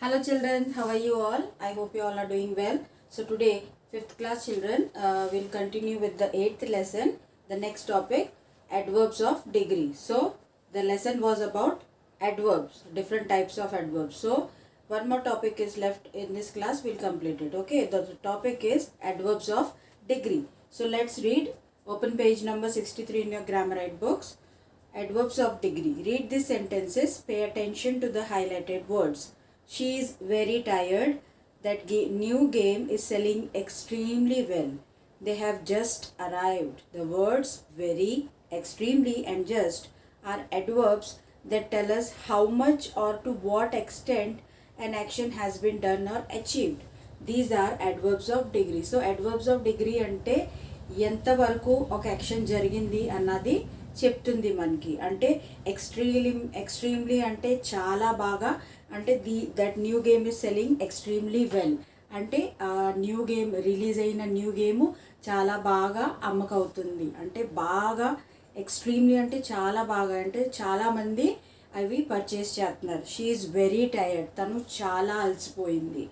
Hello children, how are you all? I hope you all are doing well. So today 5th class children will continue with the 8th lesson. The next topic, adverbs of degree. So the lesson was about adverbs, different types of adverbs. So one more topic is left in this class, we'll complete it. Okay, the topic is adverbs of degree. So let's read. Open page number 63 in your grammar guide books. Adverbs of degree. Read these sentences. Pay attention to the highlighted words. She is very tired. That new game is selling extremely well. They have just arrived. The words very, extremely and just are adverbs that tell us how much or to what extent an action has been done or achieved. These are adverbs of degree. So adverbs of degree ante ఎంతవరకు ఒక action జరిగింది అన్నది చెప్తుంది మనకి. అంటే extremely అంటే చాలా బాగా, అంటే that new game is selling extremely well అంటే ఆ న్యూ గేమ్ రిలీజ్ అయిన న్యూ గేమ్ చాలా బాగా అమ్మకవుతుంది. అంటే బాగా ఎక్స్ట్రీమ్లీ అంటే చాలా బాగా, అంటే చాలామంది అవి పర్చేస్ చేస్తున్నారు. షీ ఈజ్ వెరీ టైర్డ్, తను చాలా అలసిపోయింది.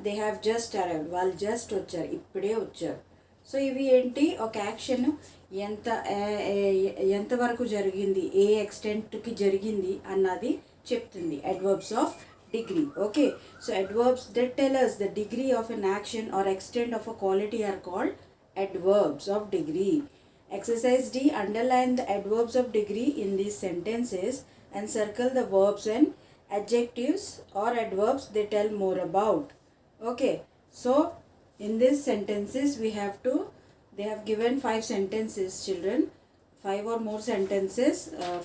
దే హ్యావ్ జస్ట్ అరైవ్డ్, వాళ్ళు జస్ట్ వచ్చారు, ఇప్పుడే వచ్చారు. సో ఇవి ఏంటి, ఒక యాక్షన్ ఎంతవరకు జరిగింది, ఏ ఎక్స్టెంట్కి జరిగింది అన్నది చెప్తుంది. Adverbs of degree. Okay, so adverbs that tell us the degree of an action or extent of a quality are called adverbs of degree. Exercise D. Underline the adverbs of degree in these sentences and circle the verbs and adjectives or adverbs they tell more about. Okay, so in these sentences they have given 5 sentences children, 5 or more sentences,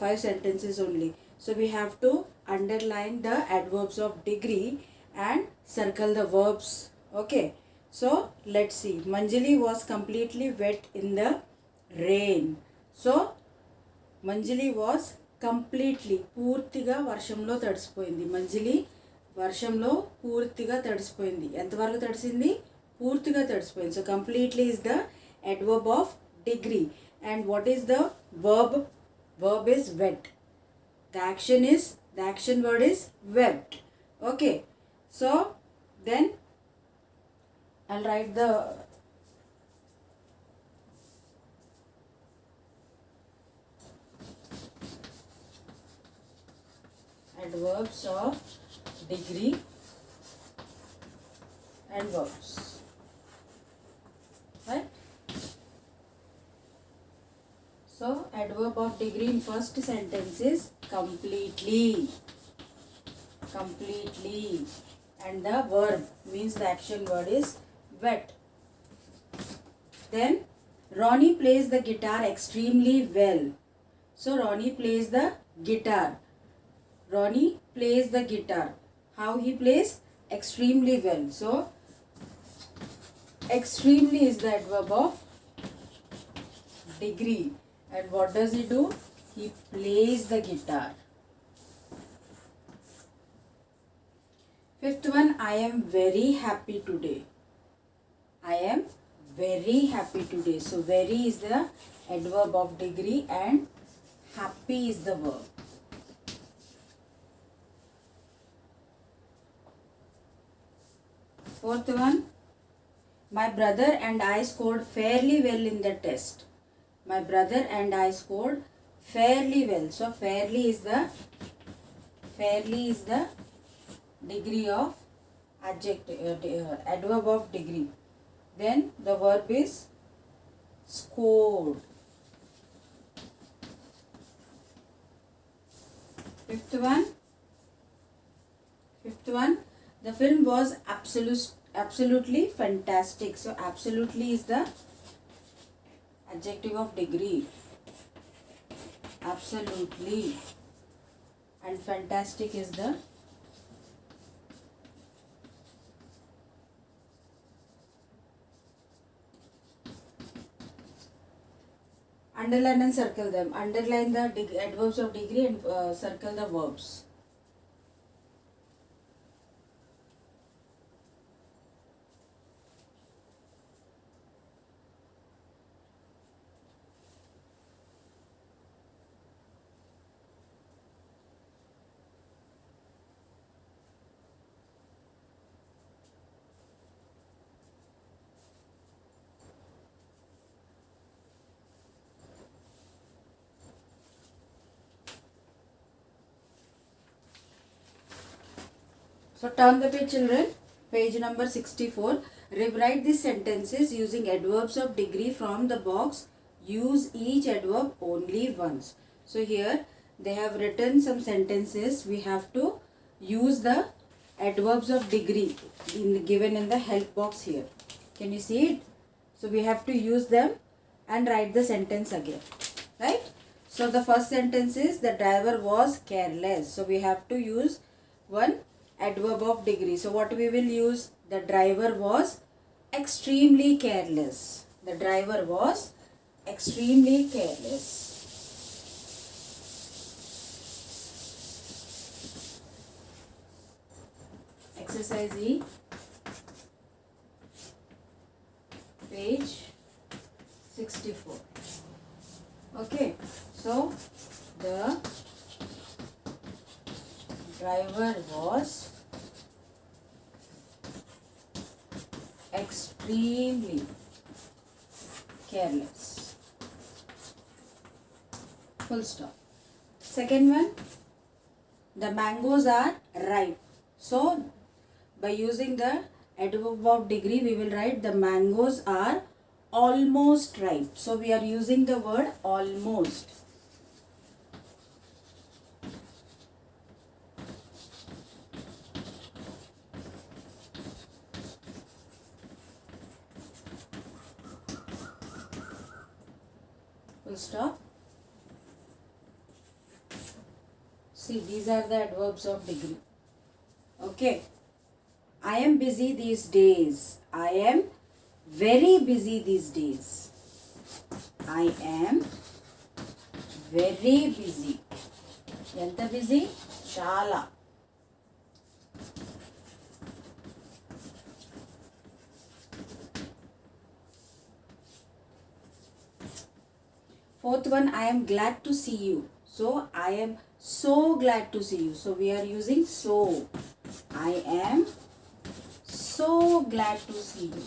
5 sentences only. So we have to underline the adverbs of degree and circle the verbs. Okay, so let's see. Manjali was completely wet in the rain. So Manjali was completely, పూర్తిగా వర్షంలో తడిసిపోయింది. మంజలి వర్షంలో పూర్తిగా తడిసిపోయింది. ఎంతవరకు తడిసింది? పూర్తిగా తడిసిపోయింది. So completely is the adverb of degree. And what is the verb? Verb is wet. The action word is wept. Okay, so then I'll write the adverbs of degree and verbs, right? So adverb of degree in first sentence is completely, and the verb means the action word is wet. Then Ronnie plays the guitar extremely well. So Ronnie plays the guitar. Ronnie plays the guitar. How he plays? Extremely well. So extremely is the adverb of degree. And what does he do? He plays the guitar. Fifth one, I am very happy today. I am very happy today. So very is the adverb of degree and happy is the verb. Fourth one, my brother and I scored fairly well in the test. My brother and I scored fairly well. So fairly is the degree of adverb of degree. Then the verb is scored. Fifth one, the film was absolutely fantastic. So absolutely is the adjective of degree. Absolutely. And fantastic is the underline and circle them. Underline the adverbs of degree and circle the verbs. So turn the page, children. Page number 64. Rewrite these sentences using adverbs of degree from the box. Use each adverb only once. So here they have written some sentences. We have to use the adverbs of degree given in the help box here. Can you see it? So we have to use them and write the sentence again. Right? So the first sentence is the driver was careless. So we have to use one adverb of degree. So what we will use? The driver was extremely careless. The driver was extremely careless. Exercise E, page 64. Okay, so the driver was extremely careless. Full stop. Second one, the mangoes are ripe. So by using the adverb of degree, we will write the mangoes are almost ripe. So we are using the word almost. Full stop. See, these are the adverbs of degree. Okay. I am busy these days. I am very busy these days. I am very busy. Enta busy? Chala. Fourth one, I am glad to see you. So I am so glad to see you. So we are using so. I am so glad to see you.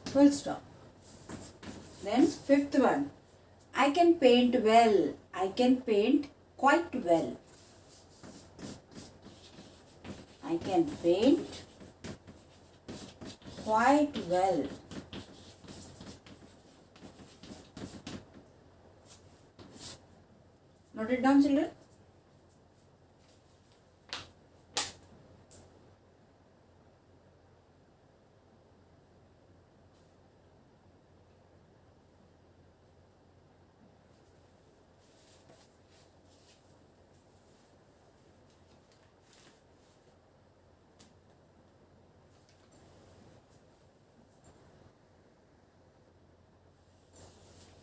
Full stop. Then fifth one. I can paint well. I can paint quite well. I can paint quite well. Note it down, children.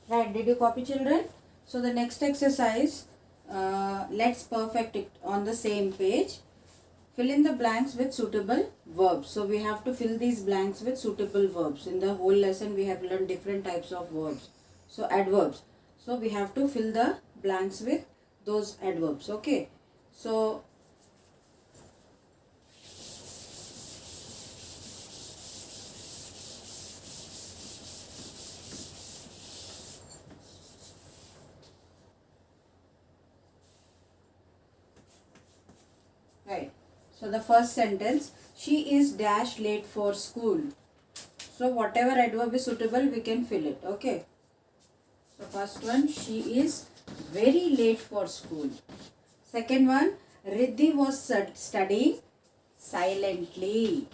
Right, did you copy, children? So the next exercise, let's perfect it on the same page. Fill in the blanks with suitable verbs. So we have to fill these blanks with suitable verbs. In the whole lesson we have learned different types of verbs. So adverbs. So we have to fill the blanks with those adverbs. Okay. So right. So the first sentence, she is dash late for school. So whatever adverb is suitable, we can fill it. Okay. So first one, she is very late for school. Second one, Riddhi was studying silently.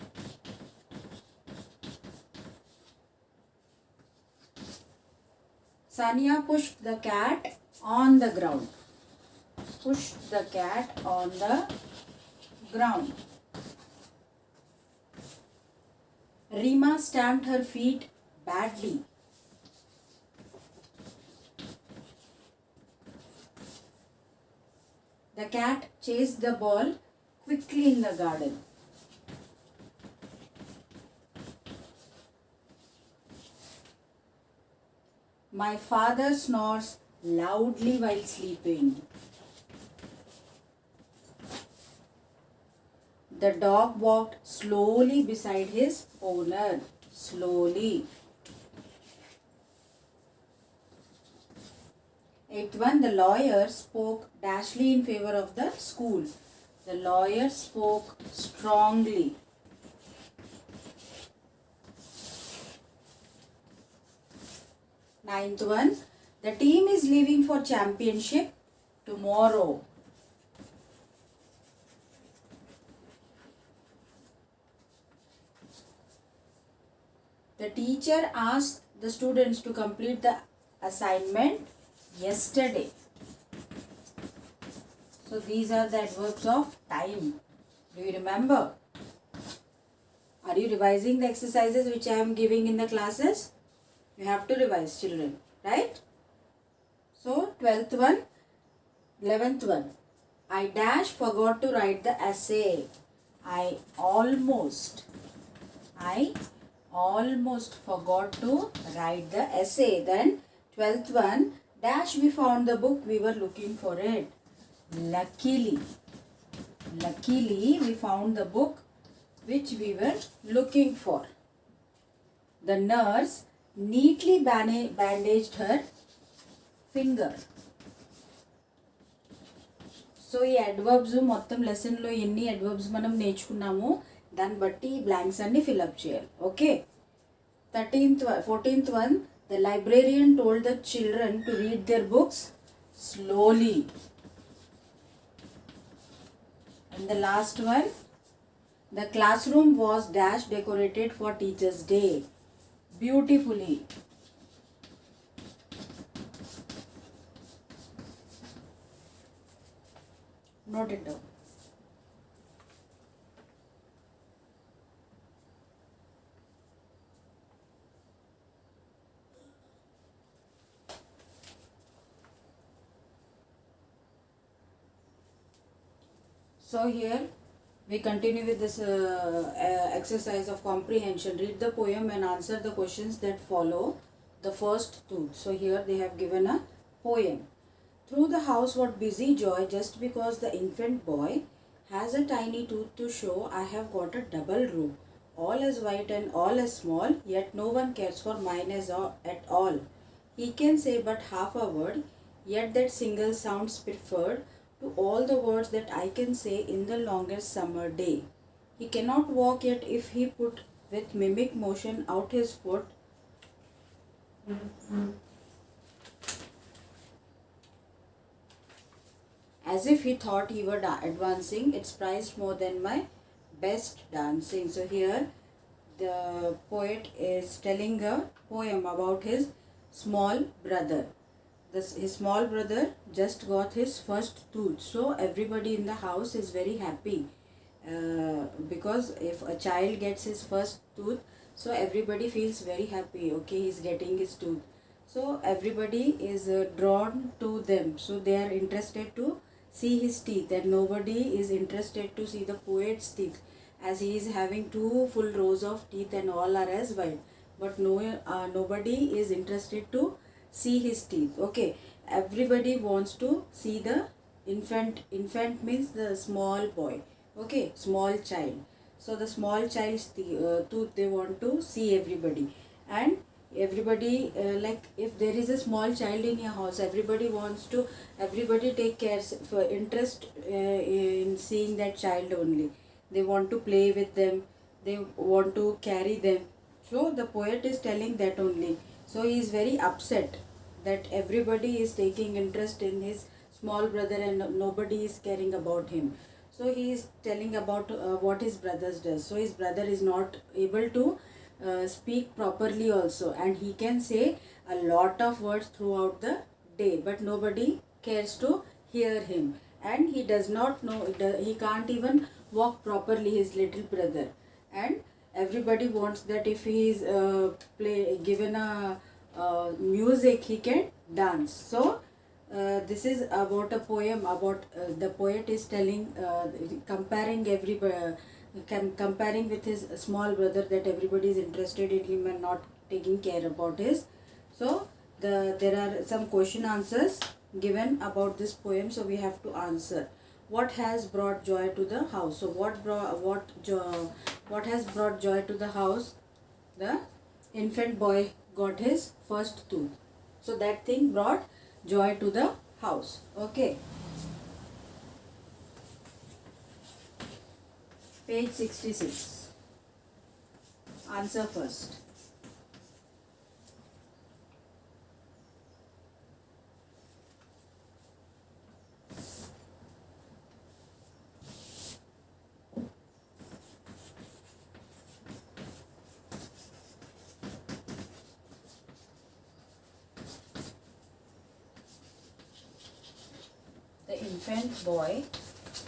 Sania pushed the cat on the ground. Pushed the cat on the ground. Rima stamped her feet badly. The cat chased the ball quickly in the garden. My father snores loudly while sleeping. The dog walked slowly beside his owner. Slowly. Eighth one, the lawyer spoke dashly in favor of the school. The lawyer spoke strongly. Ninth one, the team is leaving for championship tomorrow. The teacher asked the students to complete the assignment yesterday. So these are the adverbs of time. Do you remember? Are you revising the exercises which I am giving in the classes? You have to revise, children, right? So 12th one, 11th one. I forgot to write the essay. I almost forgot to write the essay. Then 12th one, we found the book, we were looking for it. Luckily we found the book which we were looking for. The nurse neatly bandaged her finger. So ఈ adverbs మొత్తం లెసన్లో ఎన్ని adverbs మనం నేర్చుకున్నామో దాన్ని బట్టి ఈ blanks అన్ని fill up చేయాలి. Okay. 14th one, the librarian told the children to read their books slowly. And the last one, the classroom was decorated for Teachers' Day beautifully. Note it down. So here we continue with this exercise of comprehension. Read the poem and answer the questions that follow the first two. So here they have given a poem. Through the house what busy joy, just because the infant boy has a tiny tooth to show, I have got a double room. All is white and all is small, yet no one cares for mine at all. He can say but half a word, yet that single sounds preferred to all the words that I can say in the longest summer day. He cannot walk, yet if he put with mimic motion out his foot, as if he thought he were advancing, it's prized more than my best dancing. So here the poet is telling a poem about his small brother. His small brother just got his first tooth. So everybody in the house is very happy because if a child gets his first tooth, so everybody feels very happy. Okay, he's getting his tooth. So everybody is drawn to them. So they are interested to see his teeth, and nobody is interested to see the poet's teeth, as he is having two full rows of teeth and all are as white. But nobody is interested to see his teeth. Okay, everybody wants to see the infant. Infant means the small boy. Okay, small child. So the small child's tooth they want to see everybody, and everybody like if there is a small child in your house, everybody take care for interest in seeing that child only. They want to play with them, they want to carry them. So the poet is telling that only. So he is very upset that everybody is taking interest in his small brother and nobody is caring about him. So he is telling about what his brother does. So his brother is not able to speak properly also, and he can say a lot of words throughout the day, but nobody cares to hear him, and he does not know, he can't even walk properly, his little brother. And everybody wants that if he is given a music, he can dance. So this is about a poem about the poet is telling comparing comparing with his small brother, that everybody is interested in him and not taking care about his. So there are some question answers given about this poem, so we have to answer. What has brought joy to the house? So what has brought joy to the house? The infant boy got his first tooth. So that thing brought joy to the house. Okay. Page 66. Answer first. The infant boy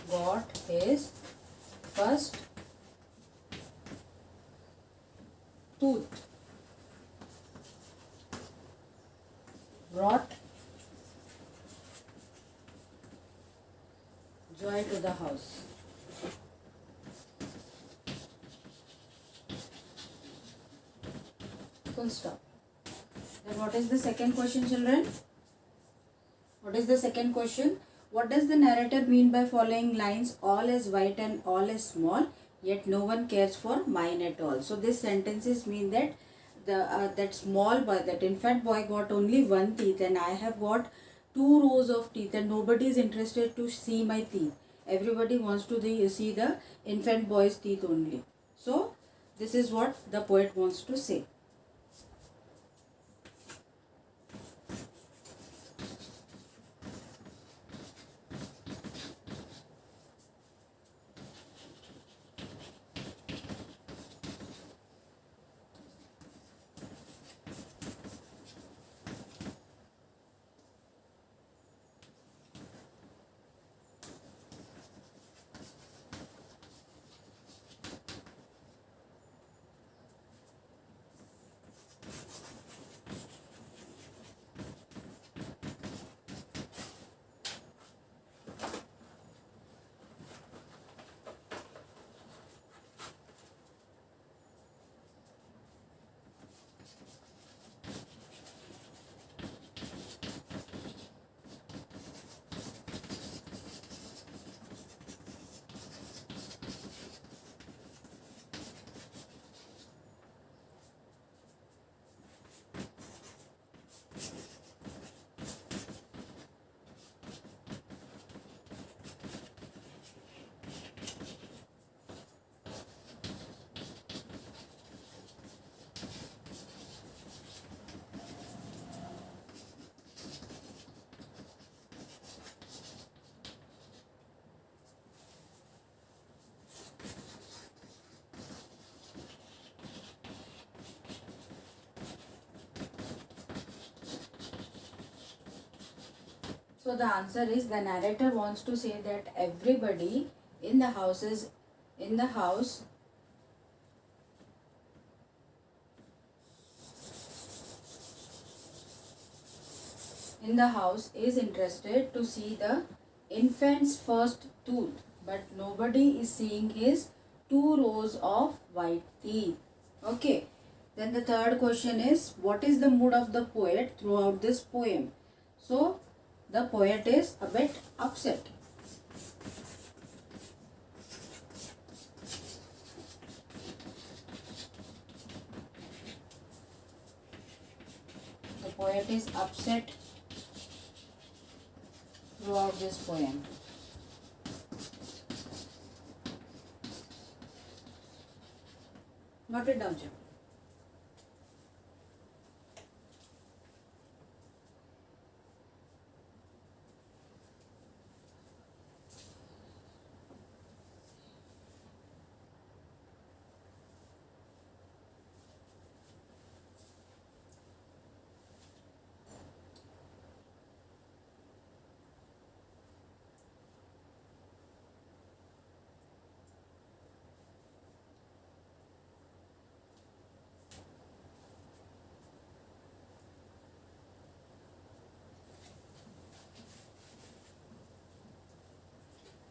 got his first tooth, brought joy to the house. Full stop. Then what is the second question, children? What is the second question? What does the narrator mean by following lines? All is white and all is small, yet no one cares for mine at all. So this sentences mean that that small boy, that infant boy got only one teeth, and I have got 2 rows of teeth, and nobody is interested to see my teeth. Everybody wants to see the infant boy's teeth only. So this is what the poet wants to say. So the answer is, the narrator wants to say that everybody in the house is interested to see the infant's first tooth, but nobody is seeing his 2 rows of white teeth. Okay. Then the third question is, what is the mood of the poet throughout this poem? So the poet is a bit upset. The poet is upset throughout this poem. Note it down, children.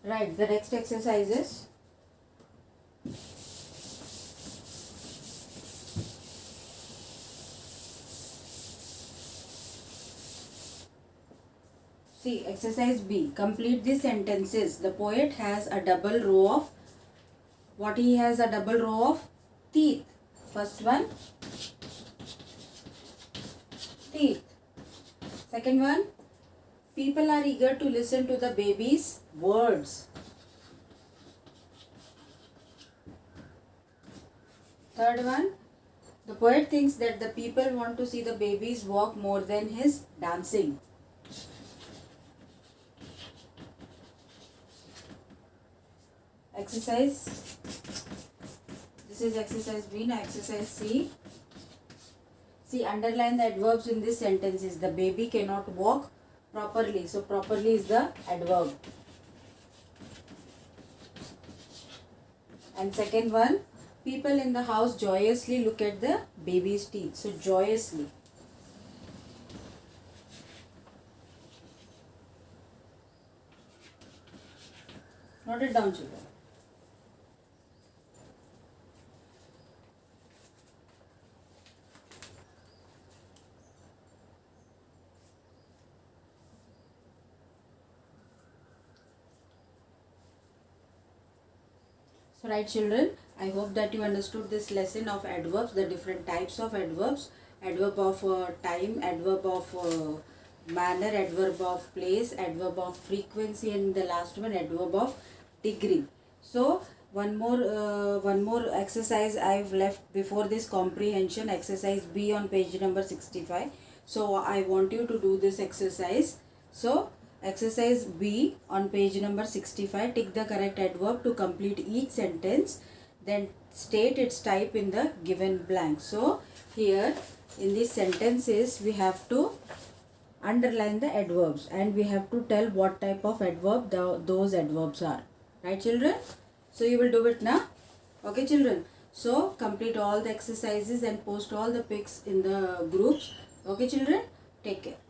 Right, the next exercise is see exercise B. Complete the sentences. The poet has a double row of what? He has a double row of teeth. First one, teeth. Second one, People are eager to listen to the baby's words. Third one, the poet thinks that the people want to see the baby's walk more than his dancing. Exercise. This is exercise B. Now exercise C. See, underline the adverbs in this sentences. The baby cannot walk properly. So properly is the adverb. And second one, people in the house joyously look at the baby's teeth. So joyously. Note it down, children. So right, children, I hope that you understood this lesson of adverbs, the different types of adverbs, adverb of time, adverb of manner, adverb of place, adverb of frequency, and the last one, adverb of degree. So one more exercise I've left before this comprehension, exercise B on page number 65. So I want you to do this exercise. So exercise B on page number 65, tick the correct adverb to complete each sentence, then state its type in the given blank. So here in these sentences we have to underline the adverbs and we have to tell what type of adverb those adverbs are. Right, children? So you will do it now. Okay, children? So complete all the exercises and post all the pics in the groups. Okay, children? Take care.